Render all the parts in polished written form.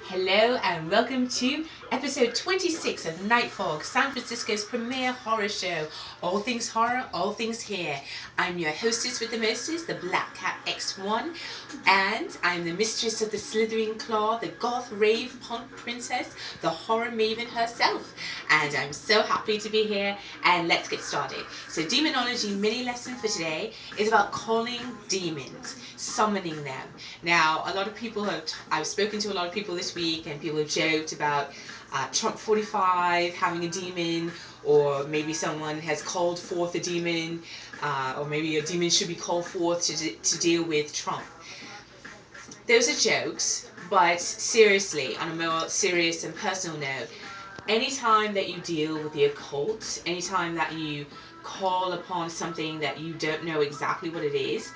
Hello and welcome to episode 26 of Night Fog, San Francisco's premier horror show. All things horror, all things here. I'm your hostess with the mostest, the Black Cat X1, and I'm the mistress of the slithering claw, the goth rave punk princess, the horror maven herself. And I'm so happy to be here, and let's get started. So Demonology mini lesson for today is about calling demons, summoning them. Now, a lot of people I've spoken to a lot of people this week, and people have joked about Trump 45 having a demon, or maybe someone has called forth a demon, or maybe a demon should be called forth to deal with Trump. Those are jokes, but seriously, on a more serious and personal note, anytime that you deal with the occult, anytime that you call upon something that you don't know exactly what it is,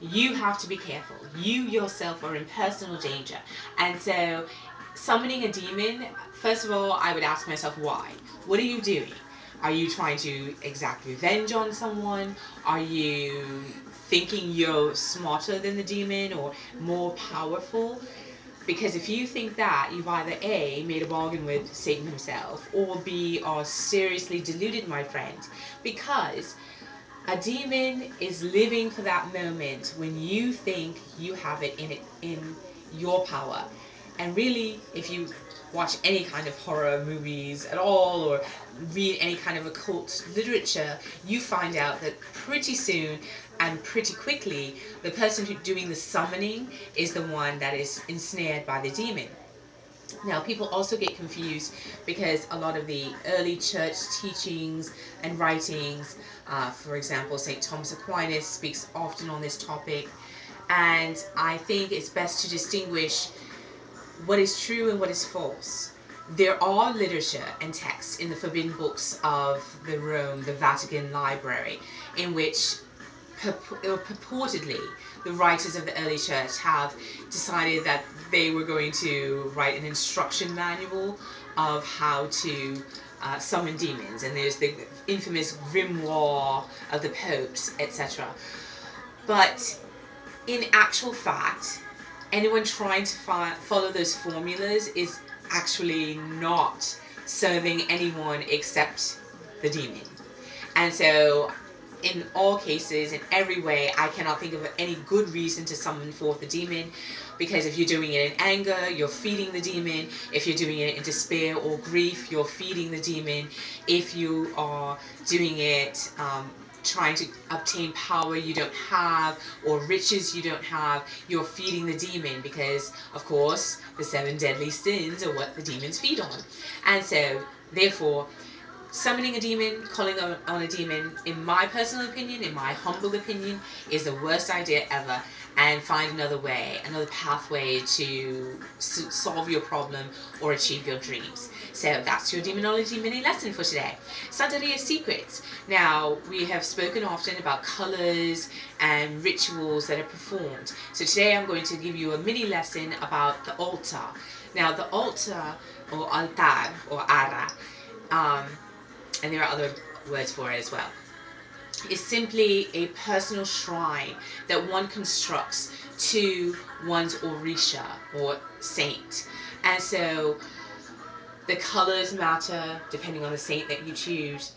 you have to be careful. You yourself are in personal danger. And so, summoning a demon, first of all, I would ask myself why. What are you doing? Are you trying to exact revenge on someone? Are you thinking you're smarter than the demon or more powerful? Because if you think that, you've either A, made a bargain with Satan himself, or B, are seriously deluded, my friend. Because a demon is living for that moment when you think you have it in your power. And really, if you watch any kind of horror movies at all or read any kind of occult literature, you find out that pretty soon and pretty quickly, the person who's doing the summoning is the one that is ensnared by the demon. Now, people also get confused because a lot of the early church teachings and writings, for example, St. Thomas Aquinas speaks often on this topic, and I think it's best to distinguish what is true and what is false. There are literature and texts in the forbidden books of the Vatican Library, in which purportedly the writers of the early church have decided that they were going to write an instruction manual of how to summon demons, and there's the infamous grimoire of the popes, etc. But in actual fact, anyone trying to follow those formulas is actually not serving anyone except the demon. And so, in all cases, in every way, I cannot think of any good reason to summon forth the demon, because if you're doing it in anger, you're feeding the demon. If you're doing it in despair or grief, you're feeding the demon. If you are doing it trying to obtain power you don't have or riches you don't have, you're feeding the demon, because, of course, the 7 deadly sins are what the demons feed on. And so, therefore, summoning a demon, calling on a demon, in my personal opinion, in my humble opinion, is the worst idea ever. And find another way, another pathway to solve your problem or achieve your dreams. So that's your demonology mini lesson for today. Santeria secrets. Now, we have spoken often about colors and rituals that are performed. So today I'm going to give you a mini lesson about the altar. Now, the altar, or altar, or ara, and there are other words for it as well, is simply a personal shrine that one constructs to one's orisha, or saint. And so the colors matter depending on the saint that you choose.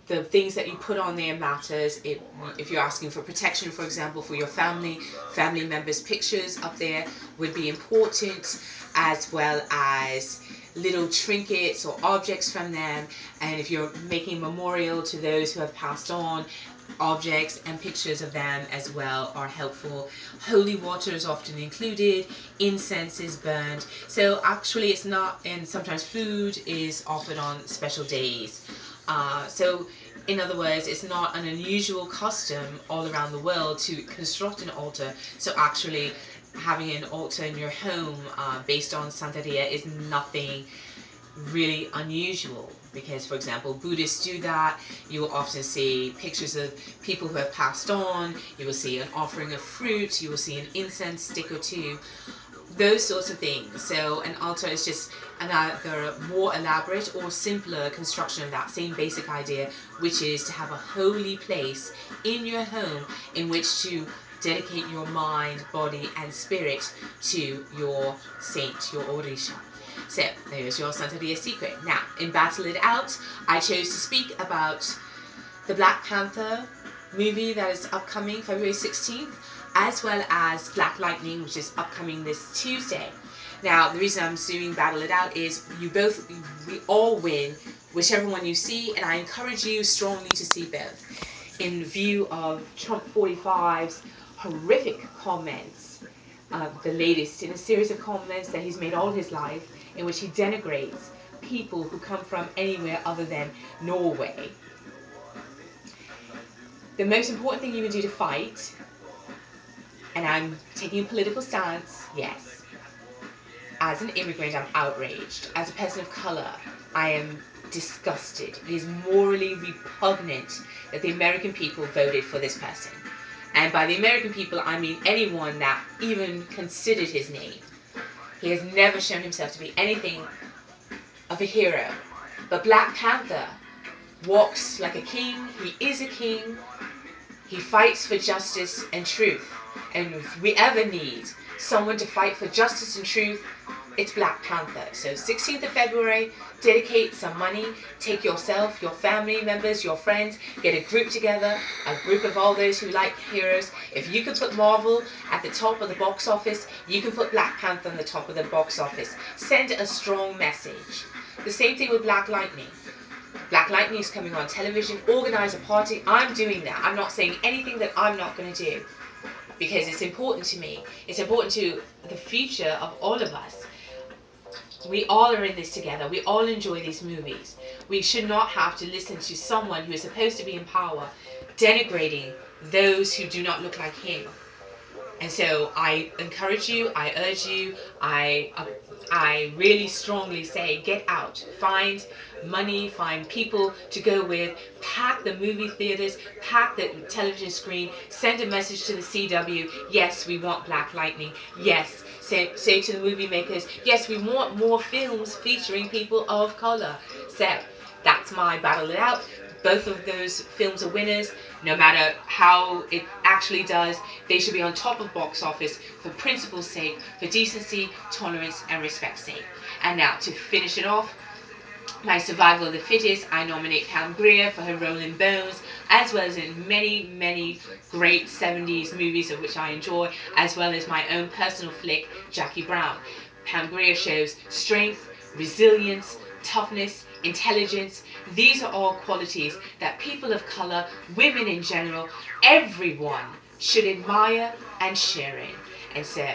The things that you put on there matters. If you're asking for protection, for example, for your family members' pictures up there would be important, as well as little trinkets or objects from them. And if you're making a memorial to those who have passed on, objects and pictures of them as well are helpful. Holy water is often included, incense is burned. So actually it's not, and sometimes food is offered on special days. So in other words, it's not an unusual custom all around the world to construct an altar. So actually having an altar in your home based on Santeria is nothing really unusual, because, for example, Buddhists do that. You will often see pictures of people who have passed on. You will see an offering of fruit. You will see an incense stick or two. Those sorts of things. So an altar is just another more elaborate or simpler construction of that same basic idea, which is to have a holy place in your home in which to dedicate your mind, body, and spirit to your saint, your Orisha. So, there's your Santeria secret. Now, in Battle It Out, I chose to speak about the Black Panther movie that is upcoming February 16th, as well as Black Lightning, which is upcoming this Tuesday. Now, the reason I'm doing Battle It Out is we all win, whichever one you see, and I encourage you strongly to see both. In view of Trump 45's horrific comments, the latest in a series of comments that he's made all his life, in which he denigrates people who come from anywhere other than Norway. The most important thing you can do to fight, and I'm taking a political stance, yes. As an immigrant, I'm outraged. As a person of color, I am disgusted. It is morally repugnant that the American people voted for this person. And by the American people, I mean anyone that even considered his name. He has never shown himself to be anything of a hero. But Black Panther walks like a king. He is a king. He fights for justice and truth. And if we ever need someone to fight for justice and truth, it's Black Panther. So 16th of February, dedicate some money, take yourself, your family members, your friends, get a group together, a group of all those who like heroes. If you can put Marvel at the top of the box office, you can put Black Panther on the top of the box office. Send a strong message. The same thing with Black Lightning. Black Lightning is coming on television. Organize a party. I'm doing that. I'm not saying anything that I'm not going to do, because it's important to me. It's important to the future of all of us. We all are in this together. We all enjoy these movies. We should not have to listen to someone who is supposed to be in power denigrating those who do not look like him. And so I encourage you, I urge you, I really strongly say, get out, find money, find people to go with, pack the movie theaters, pack the television screen, send a message to the CW, yes, we want Black Lightning, yes, say to the movie makers, yes, we want more films featuring people of color. So that's my Battle It Out. Both of those films are winners. No matter how it actually does, they should be on top of box office for principle's sake, for decency, tolerance, and respect's sake. And now, to finish it off, my Survival of the Fittest, I nominate Pam Grier for her role in Bones, as well as in many, many great 70s movies of which I enjoy, as well as my own personal flick, Jackie Brown. Pam Grier shows strength, resilience, toughness, intelligence. These are all qualities that people of color, women in general, everyone should admire and share in. And so,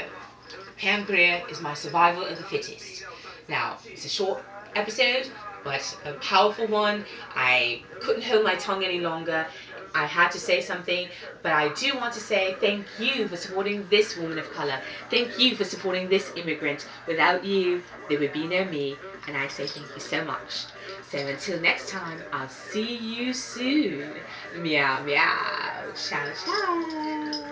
Pam Grier is my Survival of the Fittest. Now, it's a short episode, but a powerful one. I couldn't hold my tongue any longer. I had to say something, but I do want to say thank you for supporting this woman of color. Thank you for supporting this immigrant. Without you, there would be no me, and I say thank you so much. So until next time, I'll see you soon. Meow meow. Ciao ciao.